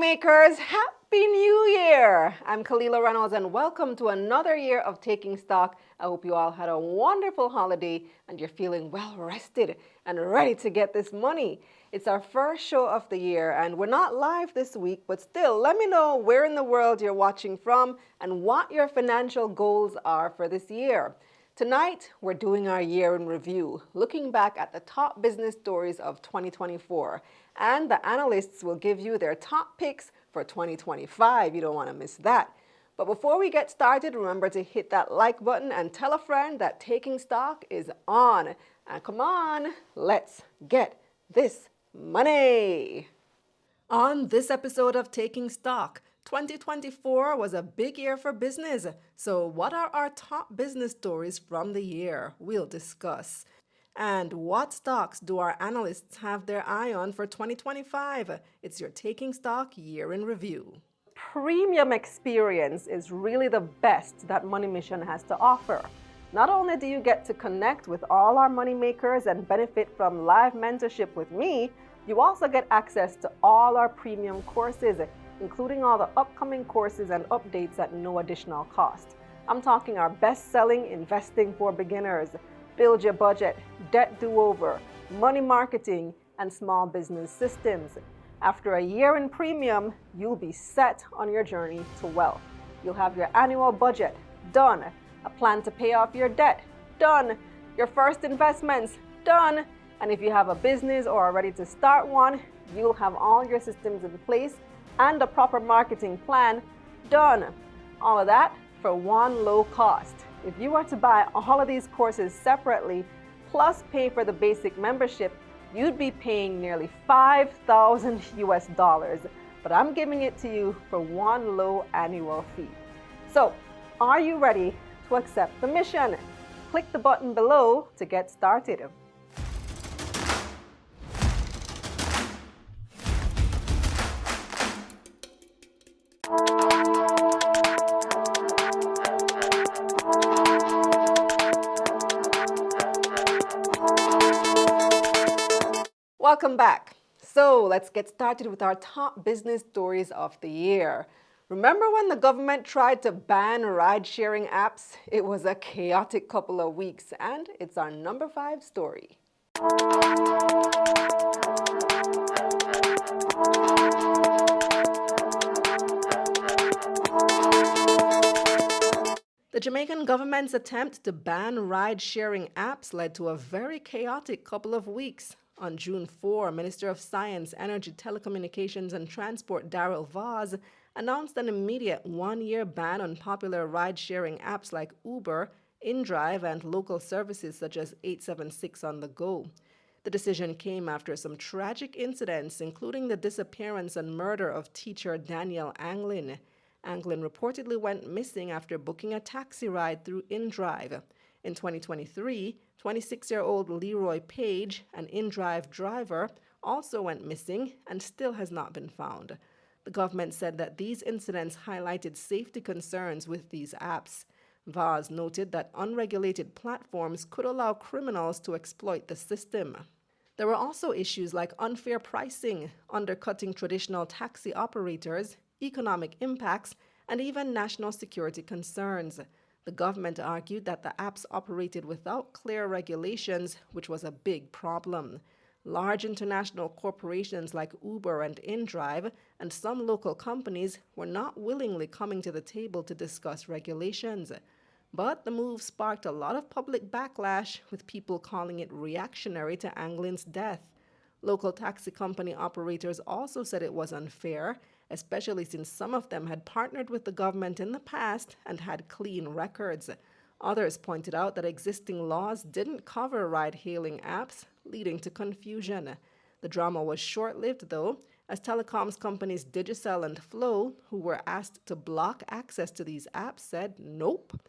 Moneymakers, Happy New Year! I'm Kalila Reynolds and welcome to another year of Taking Stock. I hope you all had a wonderful holiday and you're feeling well rested and ready to get this money. It's our first show of the year and we're not live this week, but still let me know where in the world you're watching from and what your financial goals are for this year. Tonight, we're doing our year in review, looking back at the top business stories of 2024. And the analysts will give you their top picks for 2025. You don't want to miss that. But before we get started, remember to hit that like button and tell a friend that Taking Stock is on. And come on, let's get this money. On this episode of Taking Stock, 2024 was a big year for business. So what are our top business stories from the year? We'll discuss. And what stocks do our analysts have their eye on for 2025? It's your Taking Stock year in review. Premium experience is really the best that Money Mission has to offer. Not only do you get to connect with all our money makers and benefit from live mentorship with me, you also get access to all our premium courses, including all the upcoming courses and updates at no additional cost. I'm talking our best-selling Investing for Beginners, Build Your Budget, Debt Do-Over, Money Marketing, and Small Business Systems. After a year in premium, you'll be set on your journey to wealth. You'll have your annual budget done, a plan to pay off your debt done, your first investments done, and if you have a business or are ready to start one, you'll have all your systems in place and a proper marketing plan done. All of that for one low cost. If you were to buy all of these courses separately, plus pay for the basic membership, you'd be paying nearly $5,000 US. But I'm giving it to you for one low annual fee. So, are you ready to accept the mission? Click the button below to get started. Welcome back. So let's get started with our top business stories of the year. Remember when the government tried to ban ride-sharing apps? It was a chaotic couple of weeks, and it's our number 5 story. The Jamaican government's attempt to ban ride-sharing apps led to a very chaotic couple of weeks. On June 4, Minister of Science, Energy, Telecommunications and Transport Daryl Vaz announced an immediate one-year ban on popular ride-sharing apps like Uber, InDrive, and local services such as 876 on the go. The decision came after some tragic incidents, including the disappearance and murder of teacher Danielle Anglin. Anglin reportedly went missing after booking a taxi ride through InDrive. In 2023, 26-year-old Leroy Page, an InDrive driver, also went missing and still has not been found. The government said that these incidents highlighted safety concerns with these apps. Vaz noted that unregulated platforms could allow criminals to exploit the system. There were also issues like unfair pricing, undercutting traditional taxi operators, economic impacts, and even national security concerns. The government argued that the apps operated without clear regulations, which was a big problem. Large international corporations like Uber and InDrive and some local companies were not willingly coming to the table to discuss regulations. But the move sparked a lot of public backlash, with people calling it reactionary to Anglin's death. Local taxi company operators also said it was unfair, especially since some of them had partnered with the government in the past and had clean records. Others pointed out that existing laws didn't cover ride-hailing apps, leading to confusion. The drama was short-lived, though, as telecoms companies Digicel and Flow, who were asked to block access to these apps, said nope.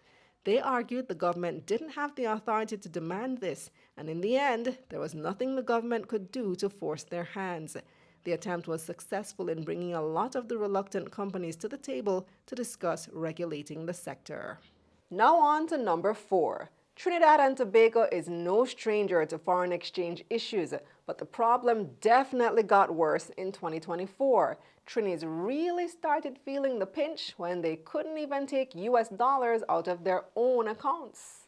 They argued the government didn't have the authority to demand this, and in the end, there was nothing the government could do to force their hands. The attempt was successful in bringing a lot of the reluctant companies to the table to discuss regulating the sector. Now on to number 4. Trinidad and Tobago is no stranger to foreign exchange issues, but the problem definitely got worse in 2024. Trinis really started feeling the pinch when they couldn't even take US dollars out of their own accounts.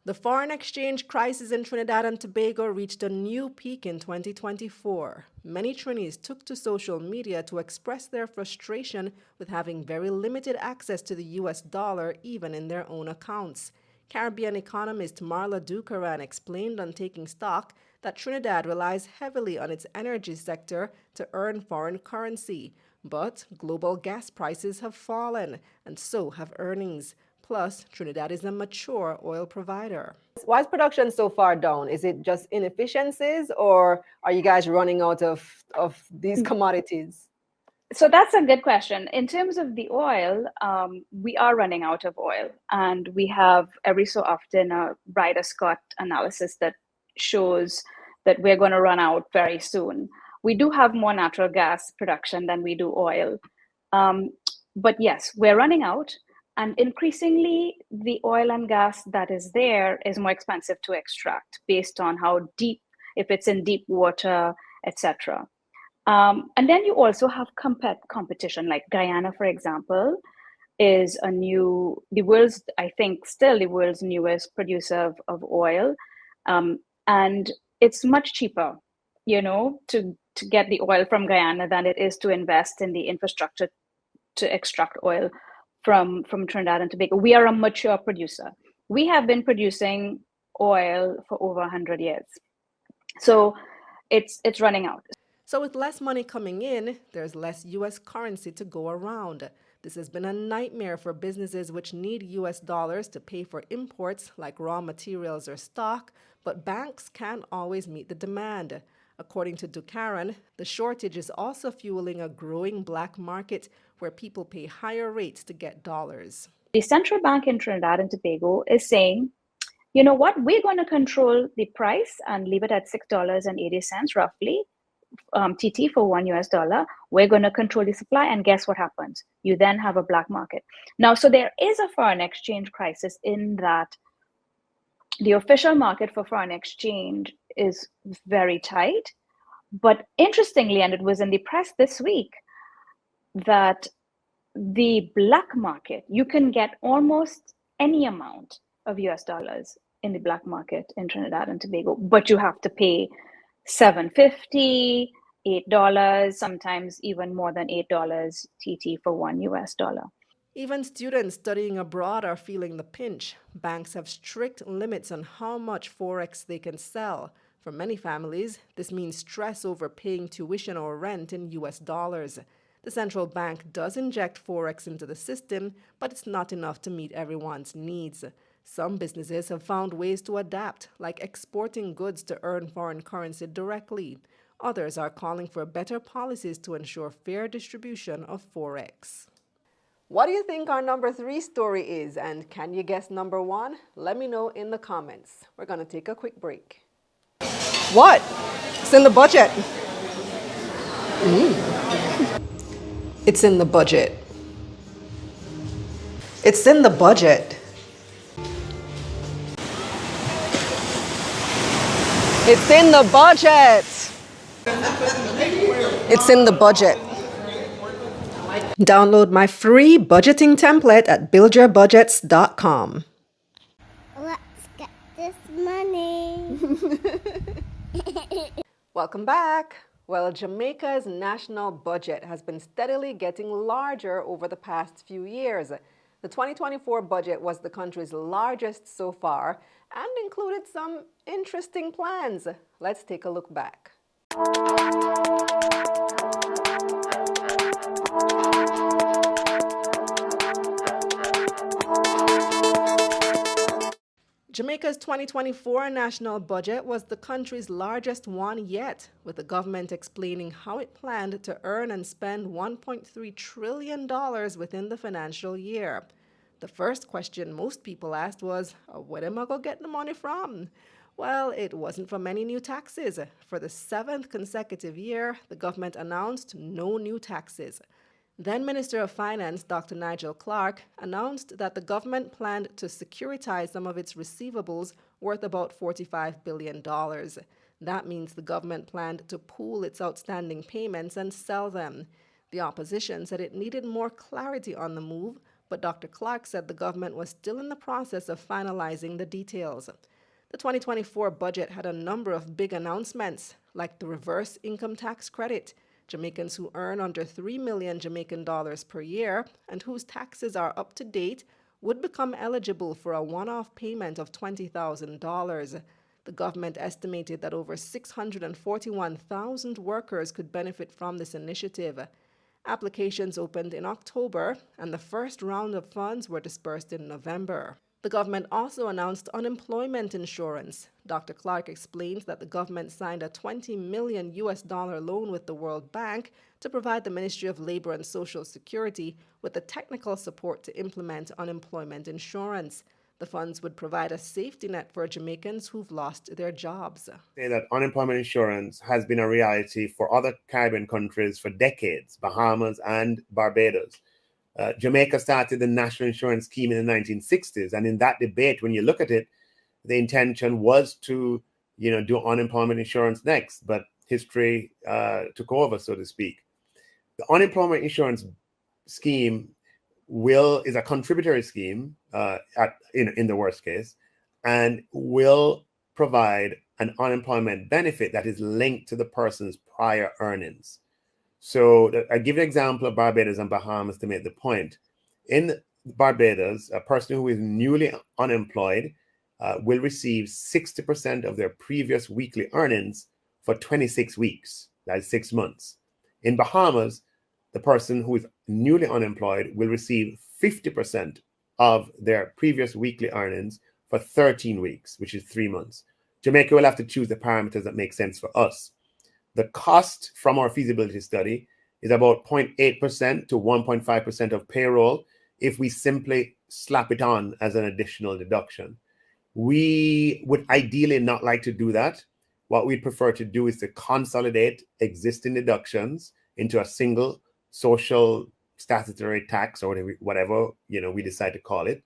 The foreign exchange crisis in Trinidad and Tobago reached a new peak in 2024. Many Trinis took to social media to express their frustration with having very limited access to the US dollar even in their own accounts. Caribbean economist Marla Ducaran explained on Taking Stock that Trinidad relies heavily on its energy sector to earn foreign currency. But global gas prices have fallen, and so have earnings. Plus, Trinidad is a mature oil provider. Why is production so far down? Is it just inefficiencies, or are you guys running out of these commodities? So that's a good question. In terms of the oil, we are running out of oil, and we have every so often a Ryder Scott analysis that shows that we're going to run out very soon. We do have more natural gas production than we do oil. But yes, we're running out. And increasingly, the oil and gas that is there is more expensive to extract based on how deep, if it's in deep water, etc. And then you also have competition, like Guyana, for example, is the world's, I think, still the world's newest producer of oil. And it's much cheaper, to get the oil from Guyana than it is to invest in the infrastructure to extract oil from Trinidad and Tobago. We are a mature producer. We have been producing oil for over 100 years. So it's running out. So with less money coming in, there's less US currency to go around. This has been a nightmare for businesses which need US dollars to pay for imports like raw materials or stock, but banks can't always meet the demand. According to Ducaran, the shortage is also fueling a growing black market where people pay higher rates to get dollars. The central bank in Trinidad and Tobago is saying, you know what, we're going to control the price and leave it at $6.80 roughly, TT for $1. We're going to control the supply, and guess what happens? You then have a black market. Now, so there is a foreign exchange crisis in that the official market for foreign exchange is very tight. But interestingly, and it was in the press this week, that the black market, you can get almost any amount of US dollars in the black market in Trinidad and Tobago, but you have to pay $7.50, $8, sometimes even more than $8 TT for $1. Even students studying abroad are feeling the pinch. Banks have strict limits on how much Forex they can sell. For many families, this means stress over paying tuition or rent in US dollars. The central bank does inject Forex into the system, but it's not enough to meet everyone's needs. Some businesses have found ways to adapt, like exporting goods to earn foreign currency directly. Others are calling for better policies to ensure fair distribution of Forex. What do you think our number 3 story is? And can you guess number 1? Let me know in the comments. We're going to take a quick break. What? It's in the budget. It's in the budget. It's in the budget. It's in the budget. It's in the budget. Download my free budgeting template at buildyourbudgets.com. Let's get this money. Welcome back. Well, Jamaica's national budget has been steadily getting larger over the past few years. The 2024 budget was the country's largest so far and included some interesting plans. Let's take a look back. Jamaica's 2024 national budget was the country's largest one yet, with the government explaining how it planned to earn and spend $1.3 trillion within the financial year. The first question most people asked was, where am I going to get the money from? Well, it wasn't from any new taxes. For the seventh consecutive year, the government announced no new taxes. Then Minister of Finance Dr. Nigel Clark announced that the government planned to securitize some of its receivables worth about $45 billion. That means the government planned to pool its outstanding payments and sell them. The opposition said it needed more clarity on the move, but Dr. Clark said the government was still in the process of finalizing the details. The 2024 budget had a number of big announcements, like the reverse income tax credit. Jamaicans who earn under 3 million Jamaican dollars per year and whose taxes are up to date would become eligible for a one-off payment of $20,000. The government estimated that over 641,000 workers could benefit from this initiative. Applications opened in October, and the first round of funds were dispersed in November. The government also announced unemployment insurance. Dr. Clark explains that the government signed a $20 million loan with the World Bank to provide the Ministry of Labor and Social Security with the technical support to implement unemployment insurance. The funds would provide a safety net for Jamaicans who've lost their jobs. Say that unemployment insurance has been a reality for other Caribbean countries for decades, Bahamas and Barbados. Jamaica started the national insurance scheme in the 1960s, and in that debate, when you look at it, the intention was to, do unemployment insurance next, but history took over, so to speak. The unemployment insurance scheme is a contributory scheme in the worst case, and will provide an unemployment benefit that is linked to the person's prior earnings. So I give an example of Barbados and Bahamas to make the point. In Barbados, a person who is newly unemployed will receive 60% of their previous weekly earnings for 26 weeks. That's 6 months. In Bahamas, the person who is newly unemployed will receive 50% of their previous weekly earnings for 13 weeks, which is 3 months. Jamaica will have to choose the parameters that make sense for us. The cost from our feasibility study is about 0.8% to 1.5% of payroll if we simply slap it on as an additional deduction. We would ideally not like to do that. What we'd prefer to do is to consolidate existing deductions into a single social statutory tax, or whatever we decide to call it.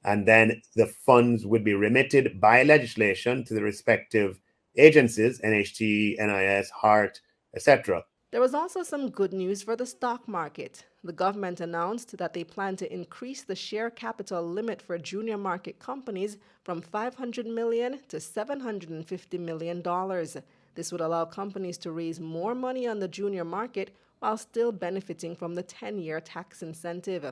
And then the funds would be remitted by legislation to the respective agencies, NHT, NIS, HART, etc. There was also some good news for the stock market. The government announced that they plan to increase the share capital limit for junior market companies from $500 million to $750 million. This would allow companies to raise more money on the junior market while still benefiting from the 10-year tax incentive.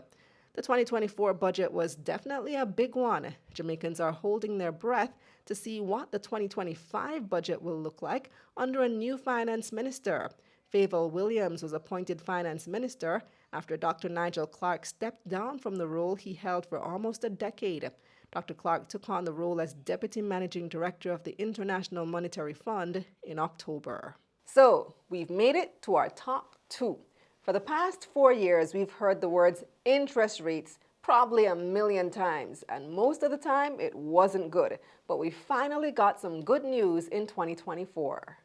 The 2024 budget was definitely a big one. Jamaicans are holding their breath to see what the 2025 budget will look like under a new finance minister. Favour Williams was appointed finance minister after Dr. Nigel Clark stepped down from the role he held for almost a decade. Dr. Clark took on the role as deputy managing director of the International Monetary Fund in October. So, we've made it to our top two. For the past 4 years, we've heard the words interest rates probably a million times, and most of the time it wasn't good. But we finally got some good news in 2024.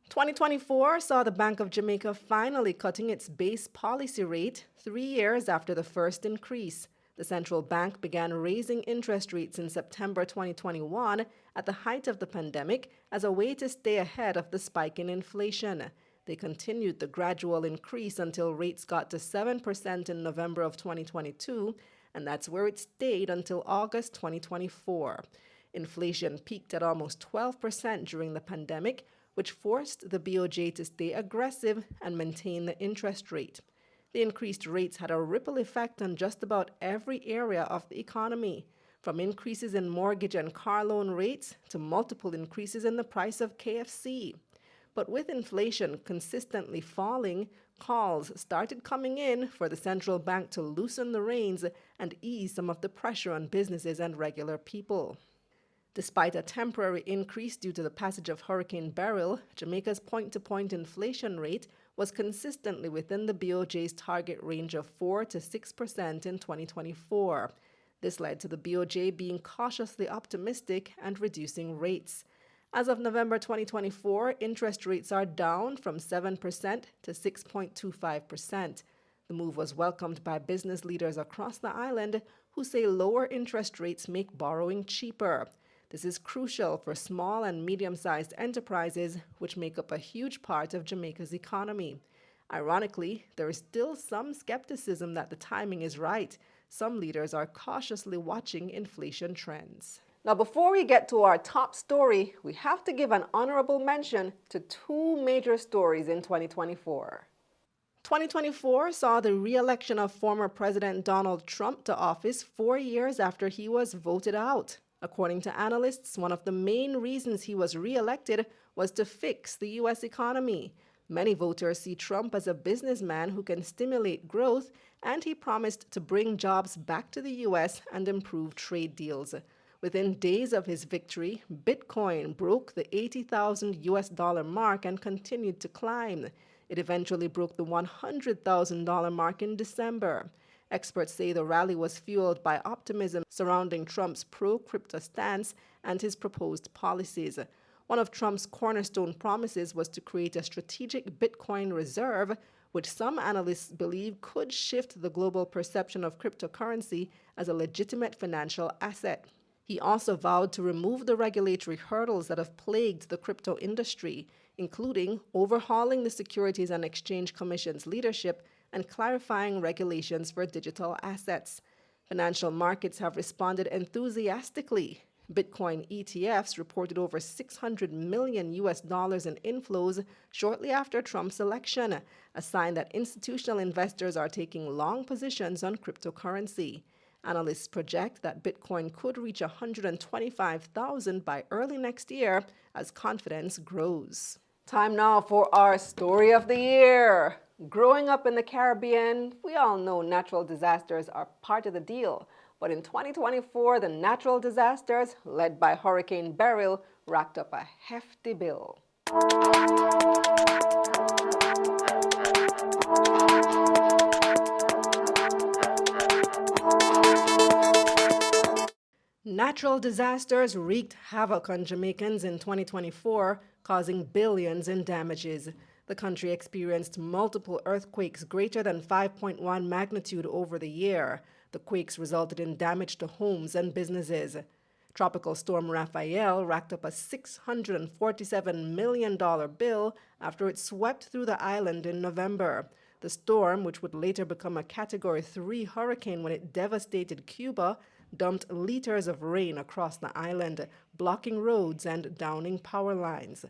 "2024 saw the Bank of Jamaica finally cutting its base policy rate 3 years after the first increase. The central bank began raising interest rates in September 2021 at the height of the pandemic as a way to stay ahead of the spike in inflation. They continued the gradual increase until rates got to 7% in November of 2022, and that's where it stayed until August 2024. Inflation peaked at almost 12% during the pandemic, which forced the BOJ to stay aggressive and maintain the interest rate. The increased rates had a ripple effect on just about every area of the economy, from increases in mortgage and car loan rates to multiple increases in the price of KFC. But with inflation consistently falling, calls started coming in for the central bank to loosen the reins and ease some of the pressure on businesses and regular people. Despite a temporary increase due to the passage of Hurricane Beryl, Jamaica's point-to-point inflation rate was consistently within the BOJ's target range of 4 to 6% in 2024. This led to the BOJ being cautiously optimistic and reducing rates. As of November 2024, interest rates are down from 7% to 6.25%. The move was welcomed by business leaders across the island who say lower interest rates make borrowing cheaper. This is crucial for small and medium-sized enterprises, which make up a huge part of Jamaica's economy. Ironically, there is still some skepticism that the timing is right. Some leaders are cautiously watching inflation trends. Now, before we get to our top story, we have to give an honorable mention to two major stories in 2024. 2024 saw the re-election of former President Donald Trump to office 4 years after he was voted out. According to analysts, one of the main reasons he was re-elected was to fix the U.S. economy. Many voters see Trump as a businessman who can stimulate growth, and he promised to bring jobs back to the U.S. and improve trade deals. Within days of his victory, Bitcoin broke the $80,000 US mark and continued to climb. It eventually broke the $100,000 mark in December. Experts say the rally was fueled by optimism surrounding Trump's pro-crypto stance and his proposed policies. One of Trump's cornerstone promises was to create a strategic Bitcoin reserve, which some analysts believe could shift the global perception of cryptocurrency as a legitimate financial asset. He also vowed to remove the regulatory hurdles that have plagued the crypto industry, including overhauling the Securities and Exchange Commission's leadership and clarifying regulations for digital assets. Financial markets have responded enthusiastically. Bitcoin ETFs reported over $600 million US in inflows shortly after Trump's election, a sign that institutional investors are taking long positions on cryptocurrency. Analysts project that Bitcoin could reach $125,000 by early next year as confidence grows. Time now for our story of the year. Growing up in the Caribbean, we all know natural disasters are part of the deal. But in 2024, the natural disasters, led by Hurricane Beryl, racked up a hefty bill. Natural disasters wreaked havoc on Jamaicans in 2024, causing billions in damages. The country experienced multiple earthquakes greater than 5.1 magnitude over the year. The quakes resulted in damage to homes and businesses. Tropical Storm Raphael racked up a $647 million bill after it swept through the island in November. The storm, which would later become a Category 3 hurricane when it devastated Cuba, dumped liters of rain across the island, blocking roads and downing power lines.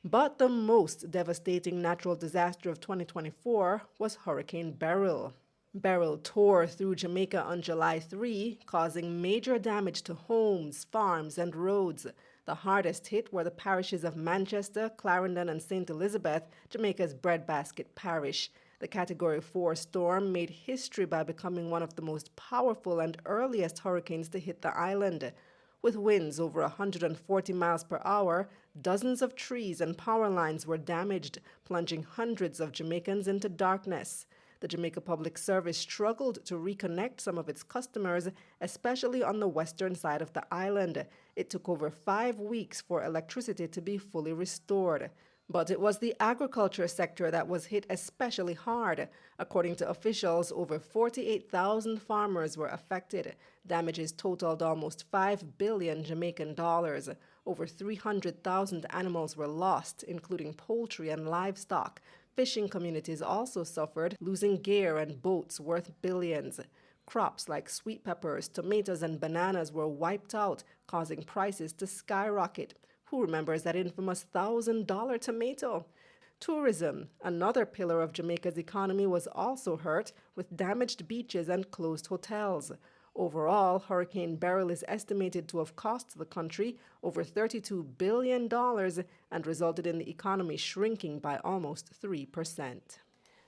But the most devastating natural disaster of 2024 was Hurricane Beryl. Beryl tore through Jamaica on July 3, causing major damage to homes, farms, and roads. The hardest hit were the parishes of Manchester, Clarendon, and St. Elizabeth, Jamaica's breadbasket parish. The Category 4 storm made history by becoming one of the most powerful and earliest hurricanes to hit the island. With winds over 140 miles per hour, dozens of trees and power lines were damaged, plunging hundreds of Jamaicans into darkness. The Jamaica Public Service struggled to reconnect some of its customers, especially on the western side of the island. It took over 5 weeks for electricity to be fully restored. But it was the agriculture sector that was hit especially hard. According to officials, over 48,000 farmers were affected. Damages totaled almost 5 billion Jamaican dollars. Over 300,000 animals were lost, including poultry and livestock. Fishing communities also suffered, losing gear and boats worth billions. Crops like sweet peppers, tomatoes, and bananas were wiped out, causing prices to skyrocket. Who remembers that infamous $1,000 tomato? Tourism, another pillar of Jamaica's economy, was also hurt, with damaged beaches and closed hotels. Overall, Hurricane Beryl is estimated to have cost the country over $32 billion and resulted in the economy shrinking by almost 3%.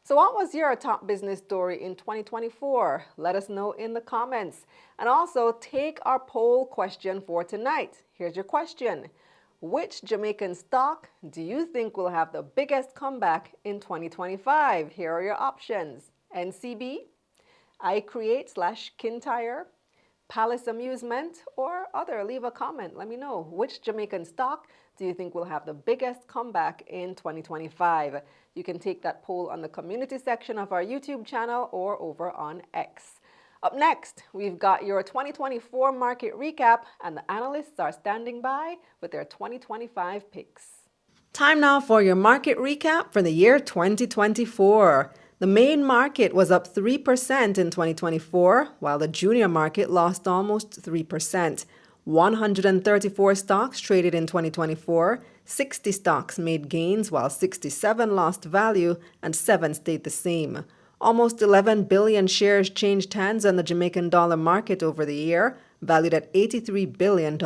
So what was your top business story in 2024? Let us know in the comments. And also take our poll question for tonight. Here's your question. Which Jamaican stock do you think will have the biggest comeback in 2025? Here are your options: NCB, iCreate/Kintyre, Palace Amusement, or other. Leave a comment. Let me know. Which Jamaican stock do you think will have the biggest comeback in 2025? You can take that poll on the community section of our YouTube channel or over on X. Up next, we've got your 2024 market recap, and the analysts are standing by with their 2025 picks. Time now for your market recap for the year 2024. The main market was up 3% in 2024, while the junior market lost almost 3%. 134 stocks traded in 2024, 60 stocks made gains, while 67 lost value and 7 stayed the same. Almost 11 billion shares changed hands on the Jamaican dollar market over the year, valued at $83 billion.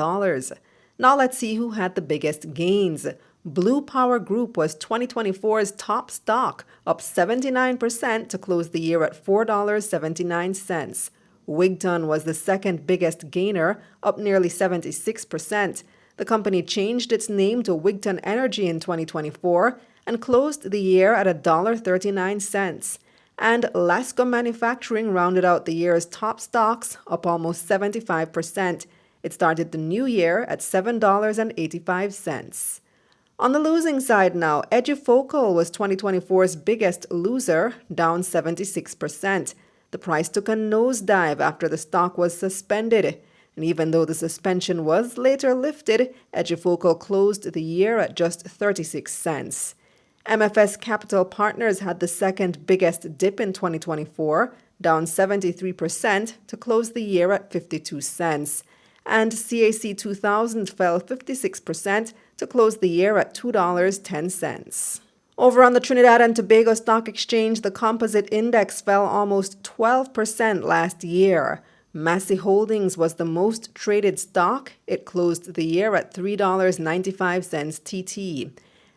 Now let's see who had the biggest gains. Blue Power Group was 2024's top stock, up 79% to close the year at $4.79. Wigton was the second biggest gainer, up nearly 76%. The company changed its name to Wigton Energy in 2024 and closed the year at $1.39. And Lasco Manufacturing rounded out the year's top stocks, up almost 75%. It started the new year at $7.85. On the losing side now, Edufocal was 2024's biggest loser, down 76%. The price took a nosedive after the stock was suspended. And even though the suspension was later lifted, Edufocal closed the year at just 36 cents. MFS Capital Partners had the second biggest dip in 2024, down 73% to close the year at 52 cents. And CAC 2000 fell 56% to close the year at $2.10. Over on the Trinidad and Tobago Stock Exchange, the composite index fell almost 12% last year. Massey Holdings was the most traded stock. It closed the year at $3.95 TT.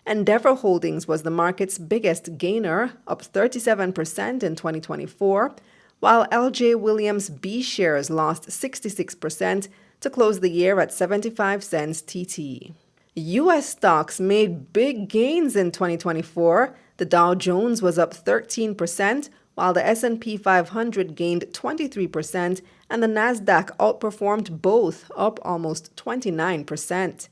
Endeavour Holdings was the market's biggest gainer, up 37% in 2024, while LJ Williams B shares lost 66% to close the year at 75 cents TT. U.S. stocks made big gains in 2024. The Dow Jones was up 13%, while the S&P 500 gained 23%, and the Nasdaq outperformed both, up almost 29%.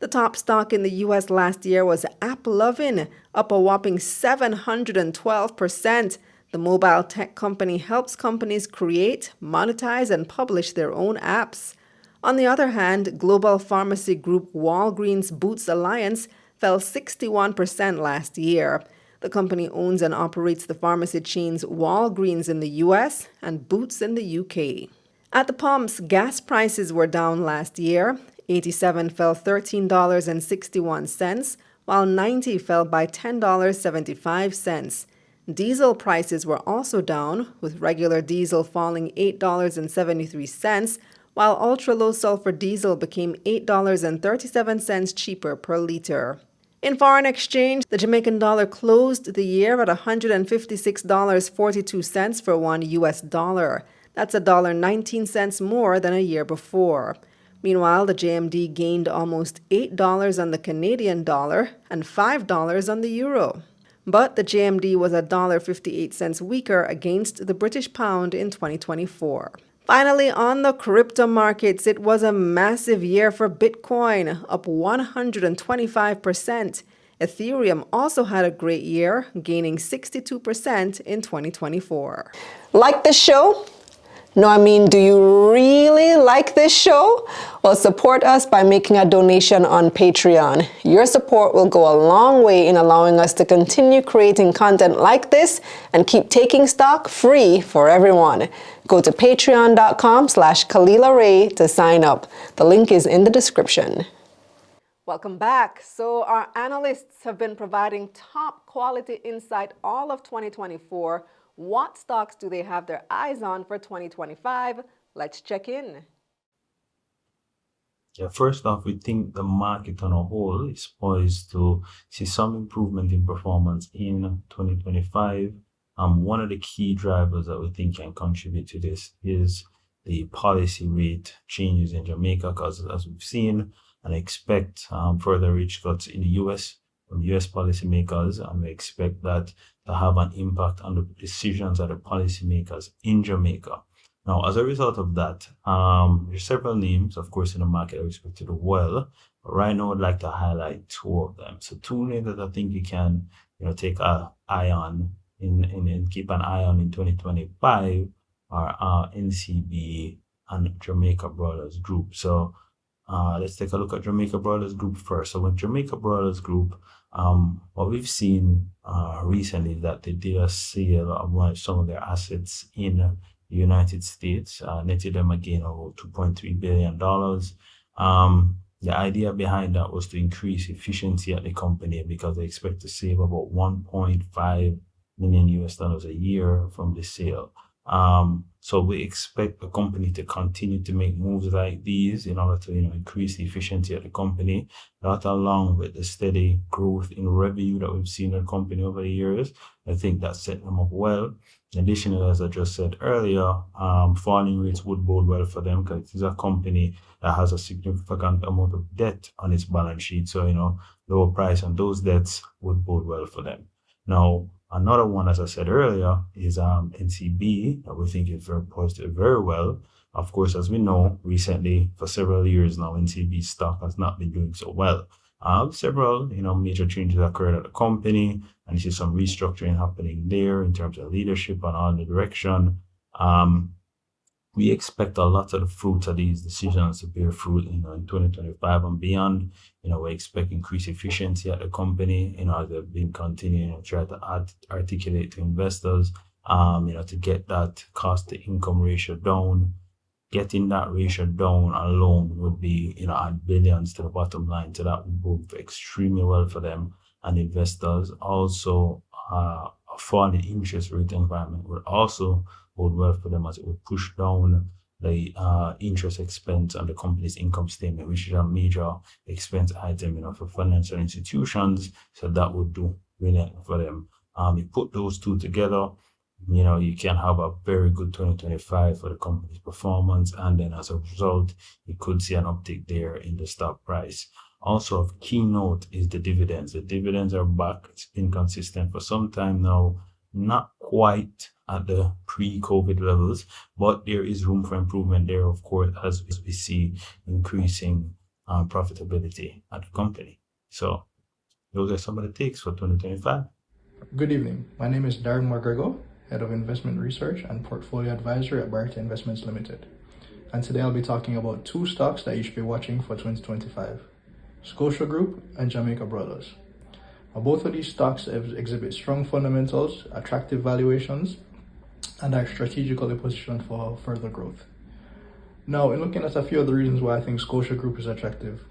The top stock in the U.S. last year was AppLovin, up a whopping 712%. The mobile tech company helps companies create, monetize, and publish their own apps. On the other hand, global pharmacy group Walgreens Boots Alliance fell 61% last year. The company owns and operates the pharmacy chains Walgreens in the U.S. and Boots in the U.K. At the pumps, gas prices were down last year. 87 fell $13.61, while 90 fell by $10.75. Diesel prices were also down, with regular diesel falling $8.73, while ultra-low sulfur diesel became $8.37 cheaper per liter. In foreign exchange, the Jamaican dollar closed the year at $156.42 for one US dollar. That's $1.19 more than a year before. Meanwhile, the JMD gained almost $8 on the Canadian dollar and $5 on the euro. But the JMD was $1.58 weaker against the British pound in 2024. Finally, on the crypto markets, it was a massive year for Bitcoin, up 125%. Ethereum also had a great year, gaining 62% in 2024. Like the show? No, I mean, do you really like this show? Well, support us by making a donation on Patreon. Your support will go a long way in allowing us to continue creating content like this and keep taking stock free for everyone. Go to patreon.com/Kalila Ray to sign up. The link is in the description. Welcome back. So our analysts have been providing top quality insight all of 2024. What stocks do they have their eyes on for 2025? Let's check in. Yeah, first off, we think the market on a whole is poised to see some improvement in performance in 2025. One of the key drivers that we think can contribute to this is the policy rate changes in Jamaica, because as we've seen, and expect further rate cuts in the US from US policymakers, and we expect that to have an impact on the decisions of the policymakers in Jamaica. Now, as a result of that, there's several names, of course, in the market that are expected to do well. But right now, I'd like to highlight two of them. So two names that I think you can, take an eye on and keep an eye on in 2025 are NCB and Jamaica Brothers Group. So let's take a look at Jamaica Brothers Group first. So with Jamaica Brothers Group, what we've seen recently is that they did a sale of some of their assets in the United States, netted them a gain of $2.3 billion. The idea behind that was to increase efficiency at the company because they expect to save about $1.5 million US a year from the sale. So we expect the company to continue to make moves like these in order to increase the efficiency of the company. That, along with the steady growth in revenue that we've seen in the company over the years, I think that set them up well. Additionally, as I just said earlier, falling rates would bode well for them because it is a company that has a significant amount of debt on its balance sheet. So, lower price on those debts would bode well for them. Now, another one, as I said earlier, is NCB that we think is very positive, very well. Of course, as we know, recently, for several years now, NCB stock has not been doing so well. Several, major changes occurred at the company, and you see some restructuring happening there in terms of leadership and all the direction. We expect a lot of the fruits of these decisions to bear fruit, in 2025 and beyond. We expect increased efficiency at the company, as they've been continuing to try to articulate to investors, to get that cost to income ratio down. Getting that ratio down alone would be, add billions to the bottom line. So that would bode extremely well for them and investors. Also, a falling interest rate environment would also bode well for them, as it would push down the interest expense on the company's income statement, which is a major expense item, for financial institutions. So that would do brilliant for them. You put those two together, you can have a very good 2025 for the company's performance, and then as a result, you could see an uptick there in the stock price. Also, of keynote is the dividends. The dividends are back. It's been consistent for some time now, not quite at the pre-COVID levels, but there is room for improvement there, of course, as we see increasing profitability at the company. So those are some of the takes for 2025. Good evening. My name is Darren McGregor, Head of Investment Research and Portfolio Advisor at Barta Investments Limited. And today I'll be talking about two stocks that you should be watching for 2025, Scotia Group and Jamaica Brothers. Now, both of these stocks exhibit strong fundamentals, attractive valuations, and are strategically positioned for further growth. Now, in looking at a few of the reasons why I think Scotia Group is attractive,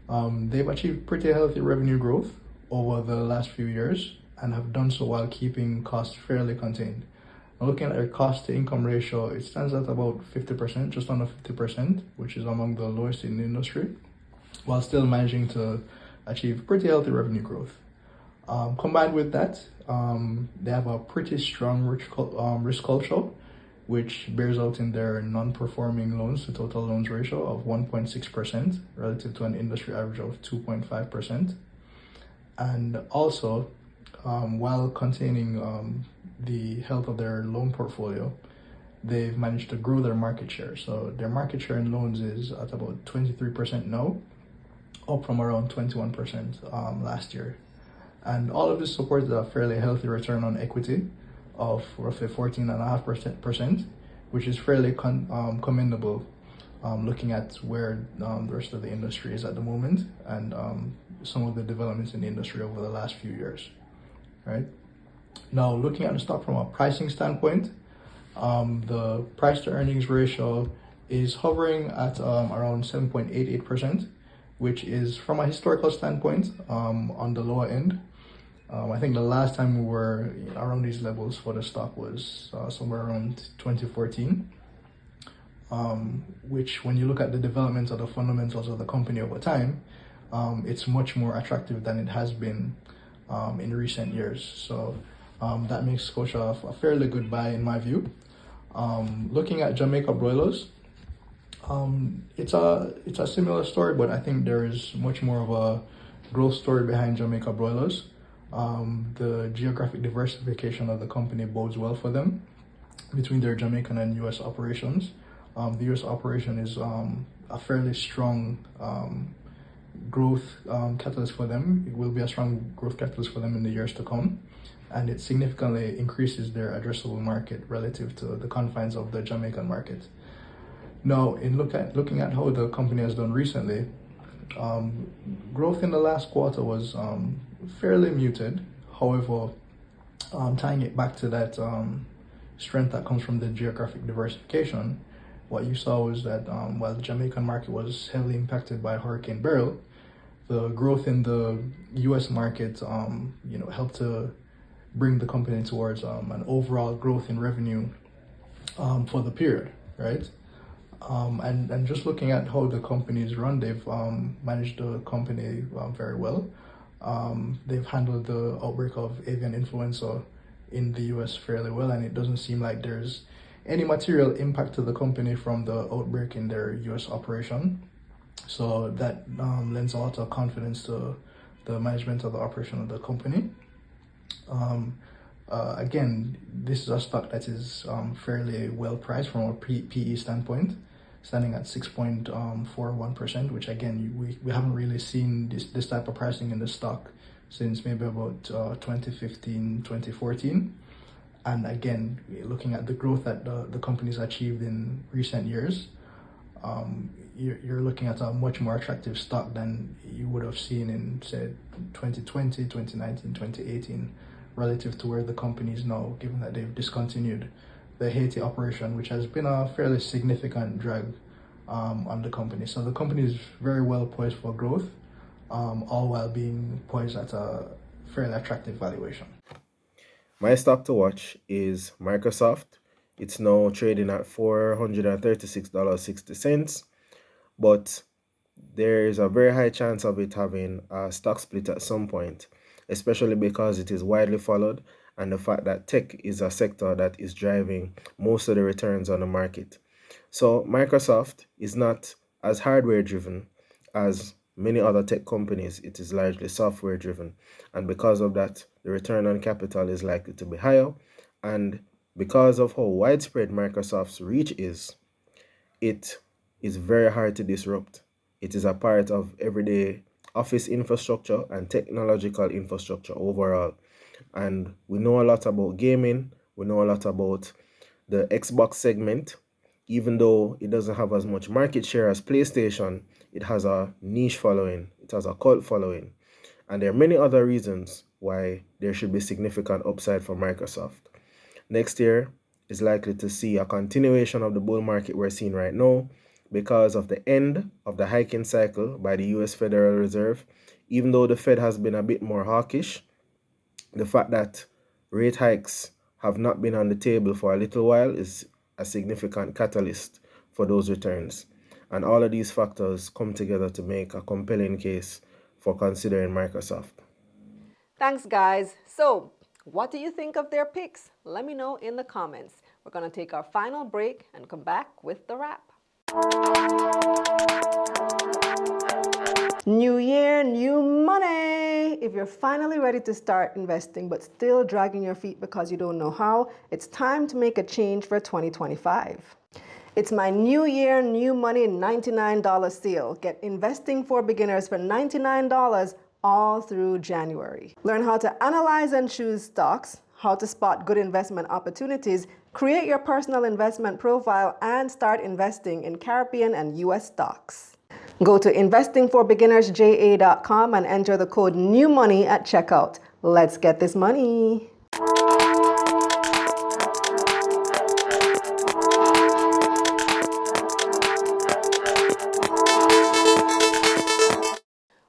they've achieved pretty healthy revenue growth over the last few years and have done so while keeping costs fairly contained. Now, looking at their cost to income ratio, it stands at about 50%, just under 50%, which is among the lowest in the industry, while still managing to achieve pretty healthy revenue growth. Combined with that, they have a pretty strong risk culture, which bears out in their non-performing loans to total loans ratio of 1.6% relative to an industry average of 2.5%. And also, while containing the health of their loan portfolio, they've managed to grow their market share. So their market share in loans is at about 23% now, up from around 21% last year. And all of this supports a fairly healthy return on equity of roughly 14.5%, which is fairly commendable looking at where the rest of the industry is at the moment and some of the developments in the industry over the last few years. Right? Now, looking at the stock from a pricing standpoint, the price to earnings ratio is hovering at around 7.88%, which is, from a historical standpoint, on the lower end. I think the last time we were around these levels for the stock was somewhere around 2014, which, when you look at the development of the fundamentals of the company over time, it's much more attractive than it has been in recent years. So that makes Scotia a fairly good buy in my view. Looking at Jamaica Broilers, It's a similar story, but I think there is much more of a growth story behind Jamaica Broilers. The geographic diversification of the company bodes well for them between their Jamaican and US operations. The US operation is a fairly strong growth catalyst for them. It will be a strong growth catalyst for them in the years to come, and it significantly increases their addressable market relative to the confines of the Jamaican market. Now, in looking at how the company has done recently, growth in the last quarter was fairly muted. However, tying it back to that strength that comes from the geographic diversification, what you saw was that while the Jamaican market was heavily impacted by Hurricane Beryl, the growth in the U.S. market, helped to bring the company towards an overall growth in revenue for the period, right? And just looking at how the company is run, they've managed the company very well. They've handled the outbreak of avian influenza in the US fairly well, and it doesn't seem like there's any material impact to the company from the outbreak in their US operation. So that lends a lot of confidence to the management of the operation of the company. Again, this is a stock that is fairly well priced from a PE standpoint, standing at 6.41%, which again, we haven't really seen this type of pricing in the stock since maybe about 2015, 2014. And again, looking at the growth that the company's achieved in recent years, you're looking at a much more attractive stock than you would have seen in, say, 2020, 2019, 2018, relative to where the company is now, given that they've discontinued the Haiti operation, which has been a fairly significant drag on the company. So the company is very well poised for growth, all while being poised at a fairly attractive valuation. My stock to watch is Microsoft. It's now trading at $436.60, but there is a very high chance of it having a stock split at some point, especially because it is widely followed and the fact that tech is a sector that is driving most of the returns on the market. So Microsoft is not as hardware driven as many other tech companies. It is largely software driven, and because of that, the return on capital is likely to be higher. And because of how widespread Microsoft's reach is, it is very hard to disrupt. It is a part of everyday office infrastructure and technological infrastructure overall. And we know a lot about gaming, we know a lot about the Xbox segment. Even though it doesn't have as much market share as PlayStation, it has a niche following, it has a cult following. And there are many other reasons why there should be significant upside for Microsoft. Next year is likely to see a continuation of the bull market we're seeing right now because of the end of the hiking cycle by the US Federal Reserve. Even though the Fed has been a bit more hawkish, the fact that rate hikes have not been on the table for a little while is a significant catalyst for those returns. And all of these factors come together to make a compelling case for considering Microsoft. Thanks, guys. So, what do you think of their picks? Let me know in the comments. We're going to take our final break and come back with the wrap. New year, new money. If you're finally ready to start investing but still dragging your feet because you don't know how, it's time to make a change for 2025. It's my New Year, New Money $99 sale. Get investing for beginners for $99 all through January. Learn how to analyze and choose stocks, how to spot good investment opportunities, create your personal investment profile, and start investing in Caribbean and US stocks. Go to investingforbeginnersja.com and enter the code NEWMONEY at checkout. Let's get this money.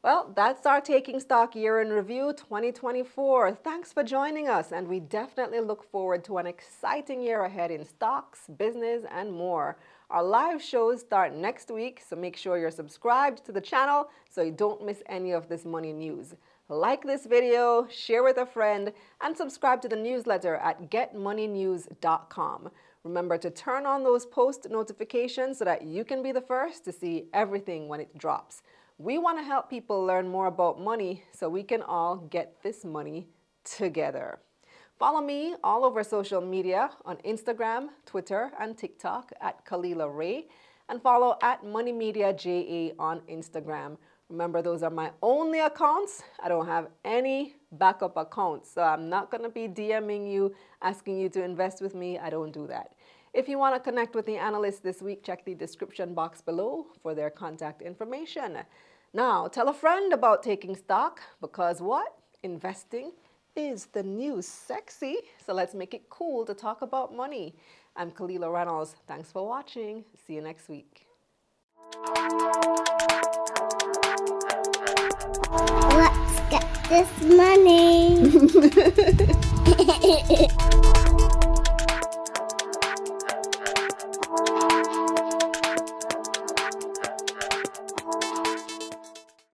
Well, that's our Taking Stock Year in Review 2024. Thanks for joining us, and we definitely look forward to an exciting year ahead in stocks, business, and more. Our live shows start next week, so make sure you're subscribed to the channel so you don't miss any of this money news. Like this video, share with a friend, and subscribe to the newsletter at getmoneynews.com. Remember to turn on those post notifications so that you can be the first to see everything when it drops. We want to help people learn more about money so we can all get this money together. Follow me all over social media on Instagram, Twitter, and TikTok at Kalila Ray, and follow at MoneyMediaJA on Instagram. Remember, those are my only accounts. I don't have any backup accounts, so I'm not going to be DMing you, asking you to invest with me. I don't do that. If you want to connect with the analysts this week, check the description box below for their contact information. Now, tell a friend about taking stock, because what? Investing is the new sexy. So let's make it cool to talk about money. I'm Kalila Reynolds. Thanks for watching. See you next week. Let's get this money.